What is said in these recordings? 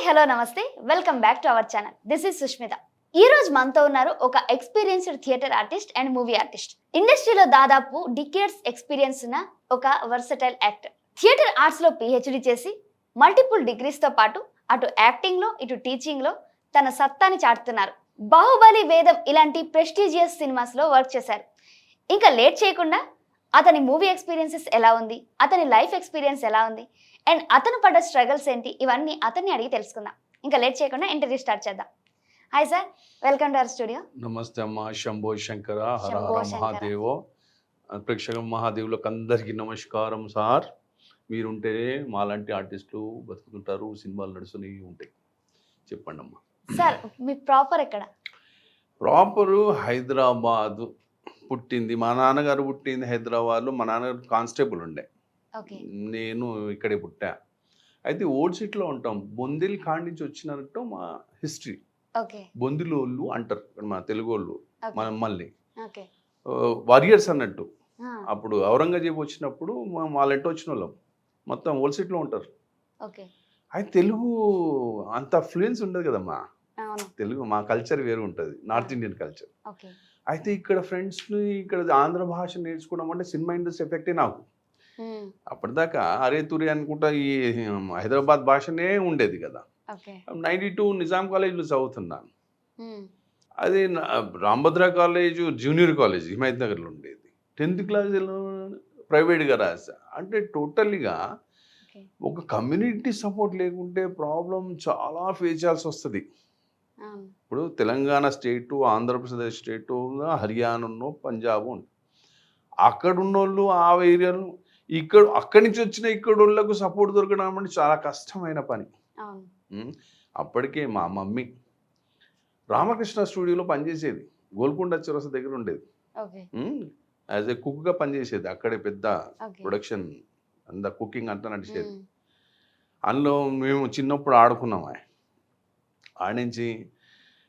Hello నమస్తే welcome back to our channel. This is Sushmita. ఈ రోజు మనతో ఉన్నారు ఒక experienced theatre artist and movie artist. ఇండస్ట్రీలో దాదాపు డికేడ్స్ ఎక్స్పీరియన్స్ ఉన్న ఒక వర్సటైల్ యాక్టర్. థియేటర్ ఆర్ట్స్ లో పిహెచ్డి చేసి మల్టిపుల్ డిగ్రీస్ తో పాటు అటు యాక్టింగ్ లో ఇటు టీచింగ్ లో తన సత్తాని చాటుతున్నారు. బాహుబలి, వేదం ఇలాంటి ప్రెస్టీజియస్ సినిమాస్ లో వర్క్ చేశారు. ఇంకా లేట్ చేయకుండా అతని మూవీ ఎక్స్పీరియన్సెస్ ఎలా ఉంది, అతని లైఫ్ ఎక్స్పీరియన్స్ ఎలా ఉంది అండ్ అతను పడ్డ స్ట్రగల్స్ ఏంటి, ఇవన్నీ అతన్ని అడిగి తెలుసుకుందాం. ఇంకా లేట్ చేయకుండా ఇంటర్వ్యూ స్టార్ట్ చేద్దాం. Hi sir, welcome to our studio. నమస్తే అమ్మ. శంభో శంకర, హర శంభో హర శంకర. మహాదేవో. ప్రేక్షక మహాదేవులకు అందరికీ నమస్కారం సార్. మీరుంటే మాలాంటి ఆర్టిస్టులు బతుకుతుంటారు, సినిమాలు నడుస్తూనే ఉంటాయి. చెప్పండి అమ్మా. సార్ మీ ప్రాపర్ ఎక్కడ? ప్రాపరు హైదరాబాదు పుట్టింది. మా నాన్నగారు పుట్టింది హైదరాబాద్లో. మా నాన్నగారు కానిస్టేబుల్ ఉండే, ఓకే నేను ఇక్కడే పుట్టా. అయితే ఓల్డ్ సిటీలో ఉంటాం. బొందిల్ కాడి నుంచి వచ్చినట్టు మా హిస్టరీ. ఓకే బొందిలోళ్ళు అంటారు మా తెలుగు వాళ్ళు మమ్మల్ని ఓకే వారియర్స్ అన్నట్టు. అప్పుడు ఔరంగజేబు వచ్చినప్పుడు వాళ్ళంటూ వచ్చిన వాళ్ళం. మొత్తం ఓల్డ్ సిటీలో ఉంటారు. ఓకే అయితే తెలుగు అంత ఫ్లూయెన్స్ ఉండదు కదమ్మా. అవును తెలుగు మా కల్చర్ వేరు ఉంటుంది, నార్త్ ఇండియన్ కల్చర్. ఓకే అయితే ఇక్కడ ఫ్రెండ్స్ని ఇక్కడ ఆంధ్ర భాష నేర్చుకోవడం అంటే సినిమా ఇండస్ట్రీ ఎఫెక్టే నాకు. అప్పటిదాకా అరే తురి అనుకుంటా ఈ హైదరాబాద్ భాషనే ఉండేది కదా. ఓకే 92 నిజాం కాలేజీలో చదువుతున్నాను. అది Rambhadra college junior college Himayat నగర్లో ఉండేది. 10th క్లాస్లో ప్రైవేట్గా రాసా. అంటే టోటల్గా ఒక కమ్యూనిటీ సపోర్ట్ లేకుంటే ప్రాబ్లం చాలా ఫేస్ చేయాల్సి వస్తుంది. ఇప్పుడు తెలంగాణ స్టేటు, ఆంధ్రప్రదేశ్ స్టేటు, హర్యానా, పంజాబ్ అక్కడ ఉన్నోళ్ళు ఆ ఏరియాలో అక్కడి నుంచి వచ్చిన ఇక్కడ వాళ్ళకు సపోర్ట్ దొరకడం అంటే చాలా కష్టమైన పని. అప్పటికే మా మమ్మీ రామకృష్ణ స్టూడియోలో పనిచేసేది. గోల్కొండ చౌరస్తా దగ్గర ఉండేది. యాజ్ ఏ కుక్గా పనిచేసేది. అక్కడే పెద్ద ప్రొడక్షన్ అంత కుకింగ్ అంతా నడిచేది. అందులో మేము చిన్నప్పుడు ఆడుకున్నాం. ఆడించి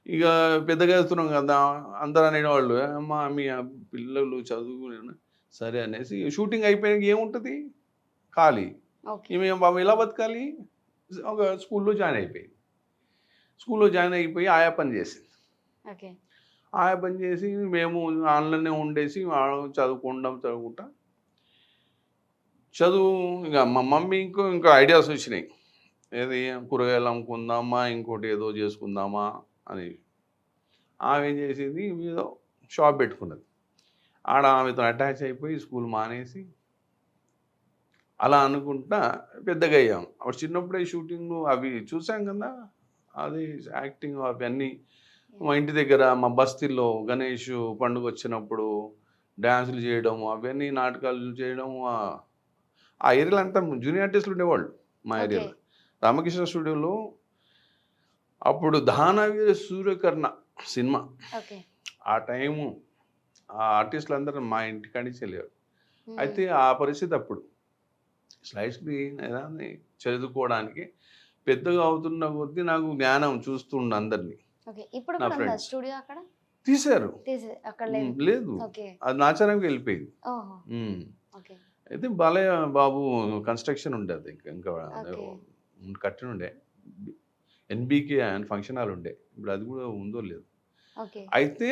ఇక పెద్దగా వేస్తున్నాం కదా, అందరూ అనేవాళ్ళు అమ్మా మీ పిల్లలు చదువు సరే అనేసి షూటింగ్ అయిపోయాక ఏముంటుంది ఖాళీ. మేము బాబు ఎలా బతకాలి, ఒక స్కూల్లో జాయిన్ అయిపోయింది. స్కూల్లో జాయిన్ అయిపోయి ఆయా పని చేసింది. ఆయా పని చేసి మేము ఆన్లైన్లో ఉండేసి చదువుకుంటా చదువు. ఇక మా మమ్మీ ఇంకా ఐడియాస్ వచ్చినాయి. ఏది కూరగాయలు అమ్ముకుందామా, ఇంకోటి ఏదో చేసుకుందామా అని. ఆమె ఏం చేసింది, ఏదో షాప్ పెట్టుకున్నది. ఆడ ఆమెతో అటాచ్ అయిపోయి స్కూల్ మానేసి అలా అనుకుంటా పెద్దగా అయ్యాం. అప్పుడు చిన్నప్పుడే షూటింగ్ అవి చూసాం కదా, అది యాక్టింగ్ అవన్నీ. మా ఇంటి దగ్గర మా బస్తీల్లో గణేష్ పండుగ వచ్చినప్పుడు డ్యాన్సులు చేయడం, అవన్నీ నాటకాలు చేయడం. ఆ ఏరియాలో అంతా జూనియర్ ఆర్టిస్టులు ఉండేవాళ్ళు మా ఏరియాలో. రామకృష్ణ స్టూడియోలో అప్పుడు దానవీర సూర్యకర్ణ సినిమా, ఆ టైము ఆ ఆర్టిస్టులు అందరూ మా ఇంటికాడికి వెళ్ళారు. అయితే ఆ పరిస్థితి అప్పుడు స్లైడ్స్ని చదువుకోవడానికి పెద్దగా అవుతున్న కొద్దీ నాకు జ్ఞానం చూస్తుండ అందరినీ. నా ఫ్రెండ్స్ తీశారు, లేదు అది నాచారంగా వెళ్ళిపోయింది. అయితే బాలయ్య బాబు కన్స్ట్రక్షన్ ఉండేది, ఇంకా కట్టిన ఉండే ఎన్బికే అని ఫంక్షన్ హాల్ ఉండే. ఇప్పుడు అది కూడా ఉందో లేదు. అయితే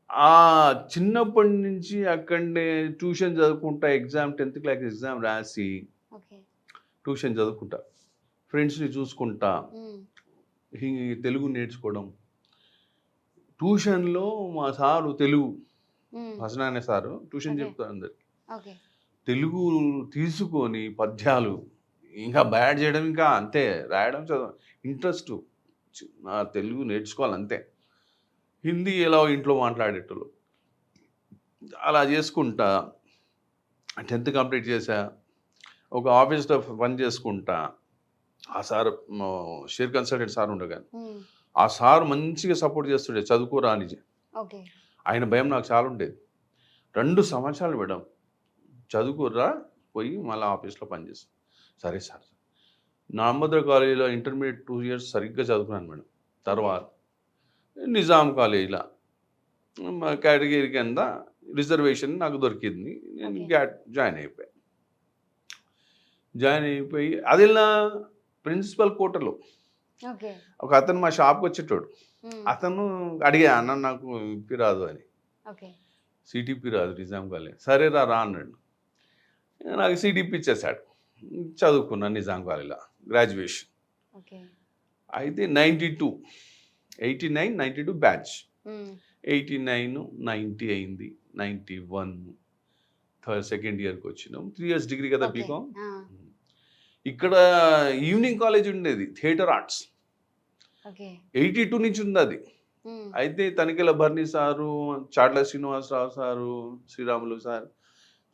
ఆ చిన్నప్పటి నుంచి అక్కడనే ట్యూషన్ చదువుకుంటా, 10th క్లాస్ ఎగ్జామ్ రాసి ట్యూషన్ చదువుకుంటా, ఫ్రెండ్స్ని చూసుకుంటా, తెలుగు నేర్చుకోవడం. ట్యూషన్లో మా సారు తెలుగు హసనానే సారు ట్యూషన్ చెప్తారు అందరికి. తెలుగు తీసుకొని పద్యాలు ఇంకా బ్యాడ్ చేయడం, ఇంకా అంతే రాయడం, చదవడం ఇంట్రెస్ట్. తెలుగు నేర్చుకోవాలి అంతే. హిందీ ఎలా ఇంట్లో మాట్లాడేటోళ్ళు అలా చేసుకుంటా 10th కంప్లీట్ చేశా. ఒక ఆఫీస్లో పని చేసుకుంటా. ఆ సార్ షేర్ కన్సల్టెంట్ సార్ ఉండగా, ఆ సార్ మంచిగా సపోర్ట్ చేస్తుండే, చదువుకోరా అని. ఆయన భయం నాకు చాలా ఉండేది. 2 సంవత్సరాలు మేడం చదువుకోరా, పోయి మళ్ళీ ఆఫీస్లో పనిచేస్తాను. సరే సార్. రాంభద్ర కాలేజీలో ఇంటర్మీడియట్ 2 years సరిగ్గా చదువుకున్నాను మేడం. తర్వాత నిజాం కాలేజీలో కేటగిరీ కింద రిజర్వేషన్ నాకు దొరికింది. నేను జాయిన్ అయిపోయి అది ఇలా ప్రిన్సిపల్ కోటలో ఓకే. ఒక అతను మా షాప్కి వచ్చేటోడు. అతను అడిగా, అన్న నాకు ఇప్పి రాదు అని. ఓకే. సిటీపీ రాదు నిజాం కాలేజ్. సరే రా రా అన్నాడు. నాకు సిటీపీ ఇచ్చేసాడు. చదువుకున్నాను నిజాం కాలేజ్లో గ్రాడ్యుయేషన్. ఓకే. అయితే 92, 89, 92 బ్యాచ్. 89, 90 అయింది. 91 సెకండ్ ఇయర్కి వచ్చినాం. 3 years డిగ్రీ కదా బీకామ్. ఇక్కడ ఈవినింగ్ కాలేజ్ ఉండేది థియేటర్ ఆర్ట్స్. ఓకే. 82 నుంచి ఉంది అది. అయితే Tanikella Bharani sir, Chatla Srinivasarao sir, Sriramulu sir,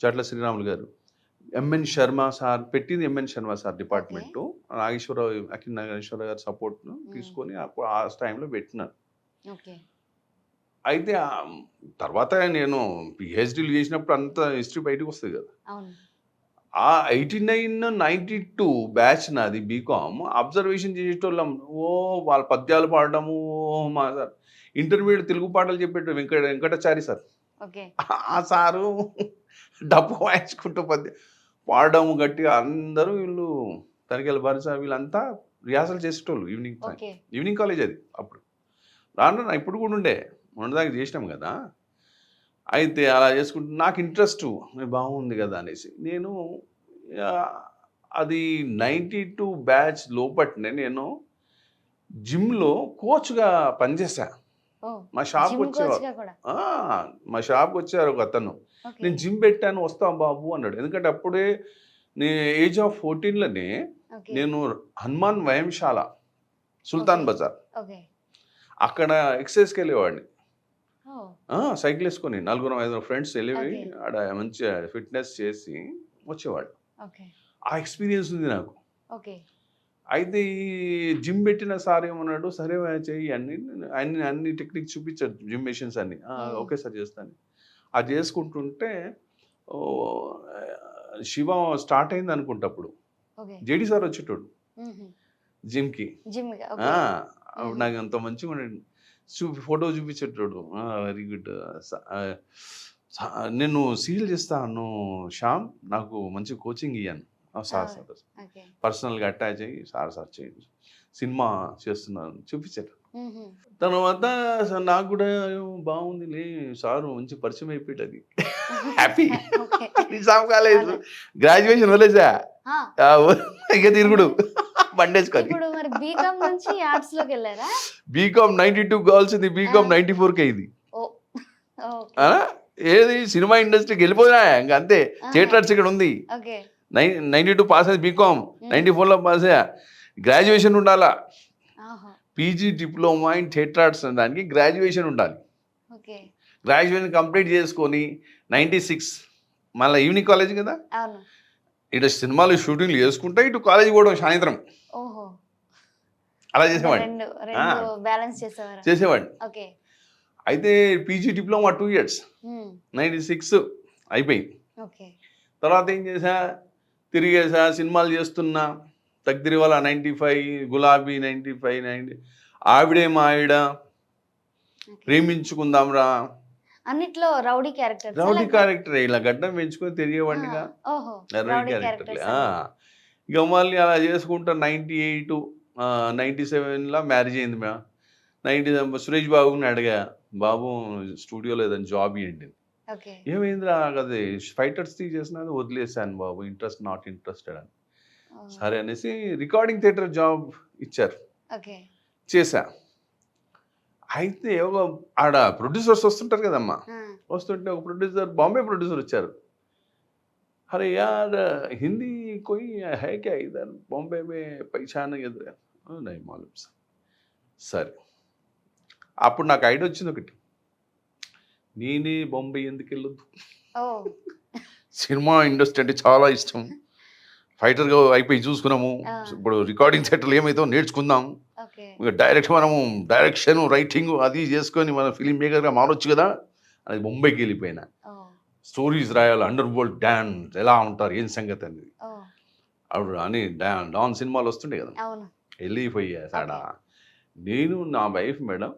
Chatla Sriramulu garu, MN Sharma sir పెట్టింది. MN Sharma sir department. Nageswararao, Akhil Nageswararao గారి సపోర్ట్ను తీసుకొని అప్పుడు ఆ టైంలో పెట్టినాను. ఓకే. అయితే తర్వాత నేను పిహెచ్డీలు చేసినప్పుడు అంత హిస్టరీ బయటకు వస్తుంది కదా. అవును. ఆ 89, 92 బ్యాచ్ నాది బీకామ్. అబ్జర్వేషన్ చేసేటోళ్ళం. వాళ్ళ పద్యాలు పాడడము. మా సార్ ఇంటర్మీడియట్ తెలుగు పాటలు చెప్పేటో వెంకటాచారి సార్. ఓకే. ఆ సారు డప్పు వాయించుకుంటూ పాడడం గట్టిగా అందరూ వీళ్ళు తనికెళ్ళ భరిసా వీళ్ళంతా రిహార్సల్ చేసేటోళ్ళు evening time. Okay. Evening college అది అప్పుడు. రాను ఇప్పుడు కూడా ఉండే, మొన్నదాకా చేసినాం కదా. అయితే అలా చేసుకుంటే నాకు ఇంట్రెస్ట్ బాగుంది కదా అనేసి నేను అది 92 బ్యాచ్ లోపట్నే నేను జిమ్లో కోచ్గా పనిచేశా. మా షాప్కి వచ్చేవారు. మా షాప్కి వచ్చారు ఒక అతను. నేను జిమ్ పెట్టాను వస్తాం బాబు అన్నాడు. ఎందుకంటే అప్పుడే ఏజ్ ఆఫ్ 14లోనే నేను హనుమాన్ వ్యాయామశాల సుల్తాన్ బజార్ అక్కడ ఎక్సర్సైజ్కి వెళ్ళేవాడిని. సైకిల్ వేసుకొని 4-5 ఫ్రెండ్స్ వెళ్ళి ఆడ మంచిగా ఫిట్నెస్ చేసి వచ్చేవాడు. ఆ ఎక్స్పీరియన్స్ ఉంది నాకు. అయితే ఈ జిమ్ పెట్టిన సార్ ఏమన్నాడు, సరే చెయ్యి అన్ని టెక్నిక్స్ చూపించాడు, జిమ్ మెషిన్స్ అన్ని. ఓకే సార్ చేస్తాను. అది చేసుకుంటుంటే శివ స్టార్ట్ అయింది అనుకుంటా. అప్పుడు జేడి సార్ వచ్చేటోడు జిమ్కి. అప్పుడు నాకు అంత మంచిగా ఉండండి. ఫోటో చూపించేటోడు. Very good. నేను సీరియల్ చేస్తాను శ్యామ్, నాకు మంచి కోచింగ్ ఇయ్యాను. సార్ పర్సనల్గా అటాచ్ అయ్యి సార్ చేయండి, సినిమా చేస్తున్నాను చూపించారు. తర్వాత నాకు కూడా బాగుందిలే, సారు మంచి పరిచయం అయిపోయాడు. అది హ్యాపీ. నిజాం కాలేజ్ గ్రాడ్యుయేషన్ వదిలేసా ఇక తిరుగుడు బండేసుకొని. బీకామ్ 92 కావాల్సింది, బీకామ్ 94కి అయింది. ఏది సినిమా ఇండస్ట్రీకి వెళ్ళిపోయినా ఇంకా అంతే. థియేటర్ ఆర్ట్స్ ఇక్కడ ఉంది. 92 పాస్ అయ్యి బీకామ్, 94లో పాస్ అయ్యా. గ్రాడ్యుయేషన్ ఉండాలా, PG diploma in theatre arts దానికి గ్రాడ్యుయేషన్ ఉండాలి. గ్రాడ్యుయేషన్ కంప్లీట్ చేసుకొని 96 మళ్ళీ ఈవినింగ్ కాలేజ్ కదా, ఇటు సినిమాలు షూటింగ్లు చేసుకుంటా ఇటు కాలేజ్ కూడా సాయంత్రం అలా చేసేవాడిని. అయితే పీజీ డిప్లొమా 2 years 96 అయిపోయింది. తర్వాత ఏం చేసా, తిరిగేసా, సినిమాలు చేస్తున్నా. తగ్దిరి వాళ్ళ 95, గులాబీ 95, 90, ఆవిడే మా ఆవిడ, ప్రేమించుకుందాం రా, అన్నిట్లో రౌడీ క్యారెక్టర్. ఇలా గడ్డం పెంచుకొని తిరిగేవాడినిగా, రౌడీ క్యారెక్టర్. ఇక మళ్ళీ అలా చేసుకుంటా 98, 97లో మ్యారేజ్ అయింది. 97 సురేష్ బాబుని అడిగా, బాబు స్టూడియోలో ఏదైనా జాబ్ ఇవ్వండి. ఏమైందిరా కదా ఫైటర్స్ చేసినది వదిలేసాను బాబు, నాట్ ఇంట్రెస్టెడ్ అని. సరే అనేసి రికార్డింగ్ థియేటర్ జాబ్ ఇచ్చారు, చేశా. అయితే ఆడ ప్రొడ్యూసర్స్ వస్తుంటారు కదమ్మా, వస్తుంటే ఒక ప్రొడ్యూసర్, బాంబే ప్రొడ్యూసర్ వచ్చారు. అరే యార్ హిందీ కోయి హై క్యా ఇధర్ బాంబే మే పైచాన్ ఎదురు నై మాలూమ్ సార్. సరే అప్పుడు నాకు ఐడియా వచ్చింది ఒకటి, నేనే బొంబాయి ఎందుకు వెళ్ళొద్దు, సినిమా ఇండస్ట్రీ అంటే చాలా ఇష్టం, ఫైటర్గా అయిపోయి చూసుకున్నాము, ఇప్పుడు రికార్డింగ్ థియేటర్లు ఏమైతే నేర్చుకుందాం, డైరెక్షన్ రైటింగ్ అది చేసుకొని మన ఫిలిం మేకర్గా మారొచ్చు కదా అది బొంబాయికి వెళ్ళిపోయినా. స్టోరీస్ రాయాలి, అండర్ వరల్డ్ డాన్స్ ఎలా ఉంటారు ఏం సంగతి అనేది అప్పుడు అని డాన్ సినిమాలు వస్తుండే కదా, వెళ్ళిపోయా సాడ. నేను నా వైఫ్ మేడం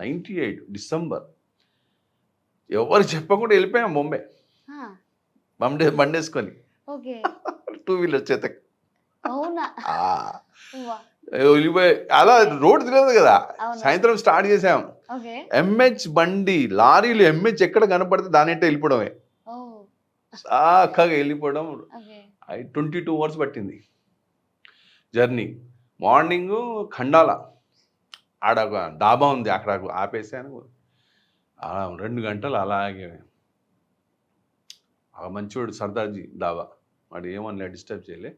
98 డిసెంబర్ ఎవరు చెప్పకుండా వెళ్ళిపోయాం బొంబాయి, బండేసుకొని 2 wheeler చేత. అవునా? ఆ, వా! వెళ్ళిపోయి అలా రోడ్ తెలియదు కదా. అవును. సాయంత్రం స్టార్ట్ చేసాం. ఓకే. ఎంహెచ్ బండి లారీలు ఎంహెచ్ ఎక్కడ కనపడితే దాని అంటే వెళ్ళిపోవడమే. ఓహ్! చక్కగా వెళ్ళిపోవడం. ఓకే. 22 అవర్స్ పట్టింది జర్నీ. మార్నింగ్ ఖండాల ఆడ ఒక డాబా ఉంది, అక్కడ ఆపేసాను. 2 గంటలు అలాగే. ఆ మంచోడు సర్దార్జీ డాబా, వాడు ఏమన్నా డిస్టర్బ్ చేయలే.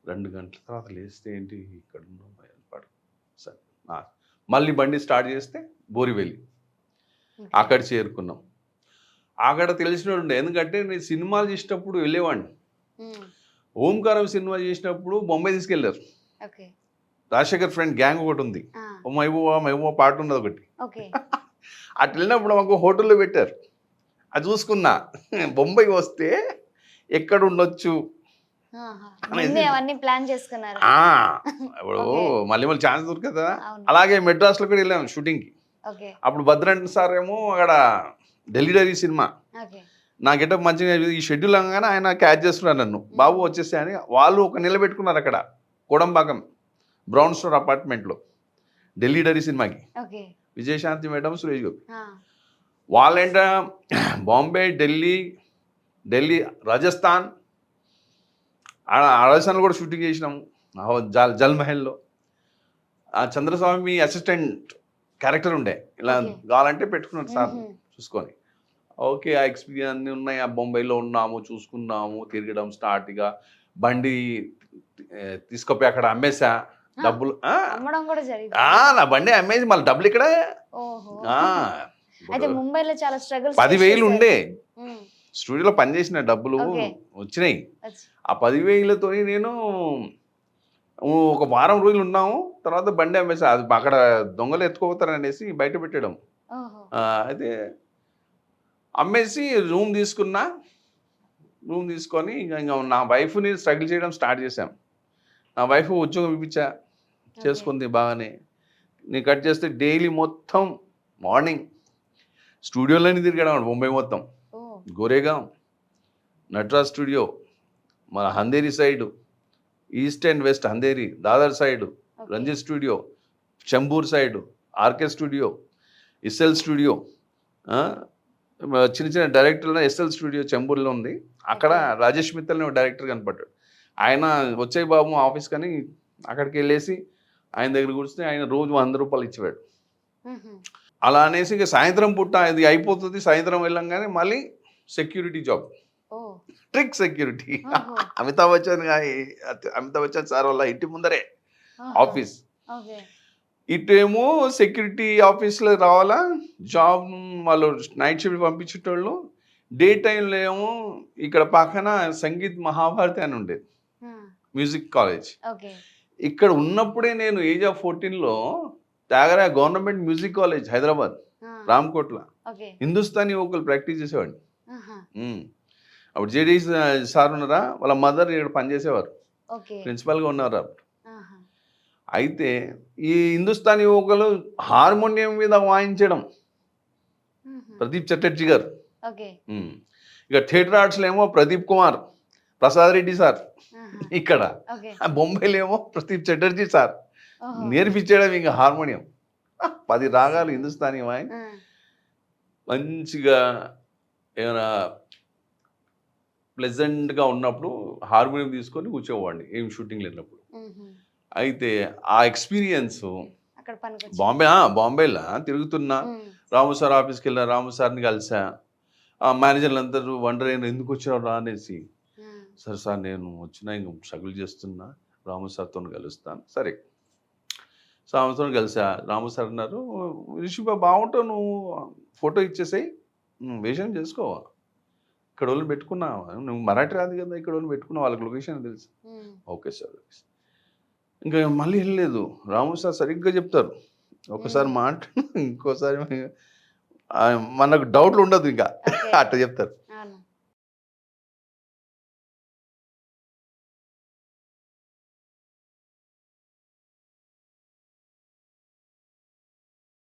2 గంటల తర్వాత లేస్తే ఏంటి ఇక్కడ ఉన్నాం పడు. సరే మళ్ళీ బండి స్టార్ట్ చేస్తే బోరివెల్లి ఓకే. అక్కడ చేరుకున్నాం. అక్కడ తెలిసినోడు ఉండే, ఎందుకంటే నేను సినిమాలు చేసేటప్పుడు వెళ్ళేవాడిని. హ్మ్. ఓంకారం సినిమా చేసినప్పుడు బొంబాయి తీసుకెళ్లారు. ఓకే. రాజశేఖర్ ఫ్రెండ్ గ్యాంగ్ ఒకటి ఉంది, ఆ! ఓ మహబూబా మహబూబా పాట ఉన్నది ఒకటి. ఓకే. అటు వెళ్ళినప్పుడు మాకు హోటల్లో పెట్టారు. అది చూసుకున్నా. బొంబాయి వస్తే ఎక్కడ ఉండొచ్చు ఆహా! అనేసి. ముందే అవన్నీ ప్లాన్ చేసుకున్నారు. ఆ, ఇప్పుడు ఓకే. మళ్ళీ మళ్ళీ ఛాన్స్ దొరకదు కదా. అవును. అలాగే మెడ్రాస్లో కూడా వెళ్ళాం షూటింగ్కి. ఓకే. అప్పుడు భద్రంట్ సార్ ఏమో అక్కడ ఢిల్లీ డైరీ సినిమా, ఓకే. నా గెటప్ మంచిగా ఈ షెడ్యూల్ అనగానే ఆయన క్యాచ్ చేస్తున్నారు నన్ను, బాబు వచ్చేస్తే అని. వాళ్ళు ఒక నిలబెట్టుకున్నారు అక్కడ కోడంబాకం బ్రౌన్ స్టోర్ అపార్ట్మెంట్లో ఢిల్లీ డైరీ సినిమాకి. ఓకే. విజయశాంతి మేడం, సురేష్ గోపి. ఆ! వాళ్ళేంట బాంబే, ఢిల్లీ, రాజస్థాన్, రాజస్థాన్లో కూడా షూటింగ్ చేసినాము. జల్ మహల్లో ఆ చంద్రస్వామి అసిస్టెంట్ క్యారెక్టర్ ఉండే, ఇలా ఓకే. కావాలంటే పెట్టుకున్నారు సార్ హుహు. చూసుకొని. ఓకే, ఆ ఎక్స్పీరియన్స్ అన్నీ ఉన్నాయి. ఆ బొంబాయిలో ఉన్నాము, చూసుకున్నాము, తిరగడం స్టార్ట్గా. బండి తీసుకుపోయి అక్కడ అమ్మేసా. ఆ! డబ్బులు అమ్మడం కూడా జరిగింది. నా బండి అమ్మేసి మళ్ళీ డబ్బులు ఇక్కడ. ఓహో! ఆ, అయితే ఇప్పుడు ముంబైలో చాలా స్ట్రగుల్స్ 10,000 ఉండే హ్మ్. స్టూడియోలో పనిచేసిన డబ్బులు ఓకే. వచ్చినాయి. వచ్చి ఆ 10,000తో నేను ఒక వారం రోజులు ఉన్నాము. తర్వాత బండి అమ్మేసా. అది అక్కడ దొంగలు ఎత్తుకోపోతారు అనేసి బయట పెట్టడం. ఓహో! అయితే అమ్మేసి రూమ్ తీసుకున్నా. రూమ్ తీసుకొని ఇంకా నా వైఫ్ని స్ట్రగుల్ చేయడం స్టార్ట్ చేశాం. నా వైఫ్ ఉద్యోగం ఇప్పించా, చేసుకుంది బాగానే. నేను కట్ చేస్తే డైలీ మొత్తం మార్నింగ్ స్టూడియోలోనే తిరిగాడు ముంబై మొత్తం. ఓహ్! గోరేగాం, నటరాజ్ స్టూడియో, మన Andheri side, east and west Andheri, Dadar side, okay. Ranjit studio, Chembur side, RK studio, SL studio, చిన్న చిన్న డైరెక్టర్లో ఎస్ఎల్ స్టూడియో చెంబూర్లో ఉంది. అక్కడ రాజేష్ మిత్తల్ అనే డైరెక్టర్ కనపడ్డాడు. ఆయన వచ్చే బాబు ఆఫీస్ కానీ అక్కడికి వెళ్ళేసి ఆయన దగ్గర కూర్చుని ఆయన రోజు 100 రూపాయలు ఇచ్చేవాడు. హుహు. అలా అనేసి ఇక సాయంత్రం పూట ఇది అయిపోతుంది, సాయంత్రం వెళ్ళంగానే మళ్ళీ సెక్యూరిటీ జాబ్, ఓహ్! Trick security. ఓహో! అమితాబ్ బచ్చన్ సార్ వాళ్ళ ఇంటి ముందరే ఓహో! ఆఫీస్. ఓకే. ఇటేమో సెక్యూరిటీ ఆఫీస్లో రావాలా జాబ్, వాళ్ళు నైట్ షిఫ్ట్ పంపించేటోళ్ళు. డే టైంలో ఏమో ఇక్కడ పక్కన సంగీత్ మహాభారతి అని ఉండేది, ఆ! Music college. ఓకే. ఇక్కడ ఉన్నప్పుడే నేను ఏజ్ ఆఫ్ 14లో Tyagaraya government music college Hyderabad ఆ! రామ్కోట్ల ఓకే. హిందుస్థానీ వోకల్ ప్రాక్టీస్ చేసేవాడిని. ఆహా! అప్పుడు జేడీ సార్ ఉన్నారా, వాళ్ళ మదర్ ఇక్కడ పనిచేసేవారు, ఓకే. ప్రిన్సిపల్గా ఉన్నారు అప్పుడు. ఆహా! అయితే ఈ హిందుస్థానీ వోకలు హార్మోనియం మీద వాయించడం హుహు. ప్రదీప్ చటర్జీ గారు. ఓకే. ఇక థియేటర్ ఆర్ట్స్లో ఏమో ప్రదీప్ కుమార్, ప్రసాద్ రెడ్డి సార్. ఆహా! ఇక్కడ ఓకే. బొంబాయిలో ఏమో ప్రదీప్ చటర్జీ సార్ ఓహో! నేర్పించడం ఇంకా హార్మోనియం. 10 రాగాలు హిందుస్థానీ వాయి ఆ! మంచిగా ఏమైనా ప్లెజెంట్గా ఉన్నప్పుడు హార్మోనియం తీసుకొని కూర్చోవాడిని ఏం షూటింగ్ లేనప్పుడు. హుహు. అయితే ఆ ఎక్స్పీరియన్స్ అక్కడ పనికొచ్చింది. బాంబేలో తిరుగుతున్నా. హ్మ్. రాము సార్ ఆఫీస్కి వెళ్ళా, రాము సార్ని కలిసా. ఆ మేనేజర్లు అందరూ వండర్ అయిన ఎందుకు వచ్చావు రా అనేసి. ఆ! సార్ నేను వచ్చినా ఇంక స్ట్రగుల్ చేస్తున్నా, రాము సార్తో కలుస్తాను. సరే రాముతో కలిసా. రాము సార్ అన్నారు, రిషిబా బాగుంటావు, నువ్వు ఫోటో ఇచ్చేసాయి, నువ్వు వేషం చేసుకోవా, ఇక్కడ వాళ్ళని పెట్టుకున్నావా, నువ్వు మరాఠీ రాదు కదా, ఇక్కడ వాళ్ళని పెట్టుకున్నావు, వాళ్ళకి లొకేషన్ తెలుసు. హ్మ్. Okay sir. ఇంకా మళ్ళీ వెళ్ళలేదు. రాము సార్ సరిగ్గా చెప్తారు. ఒకసారి మాట ఇంకోసారి మనకు డౌట్లు ఉండదు ఇంకా. ఓకే. అట్లా చెప్తారు.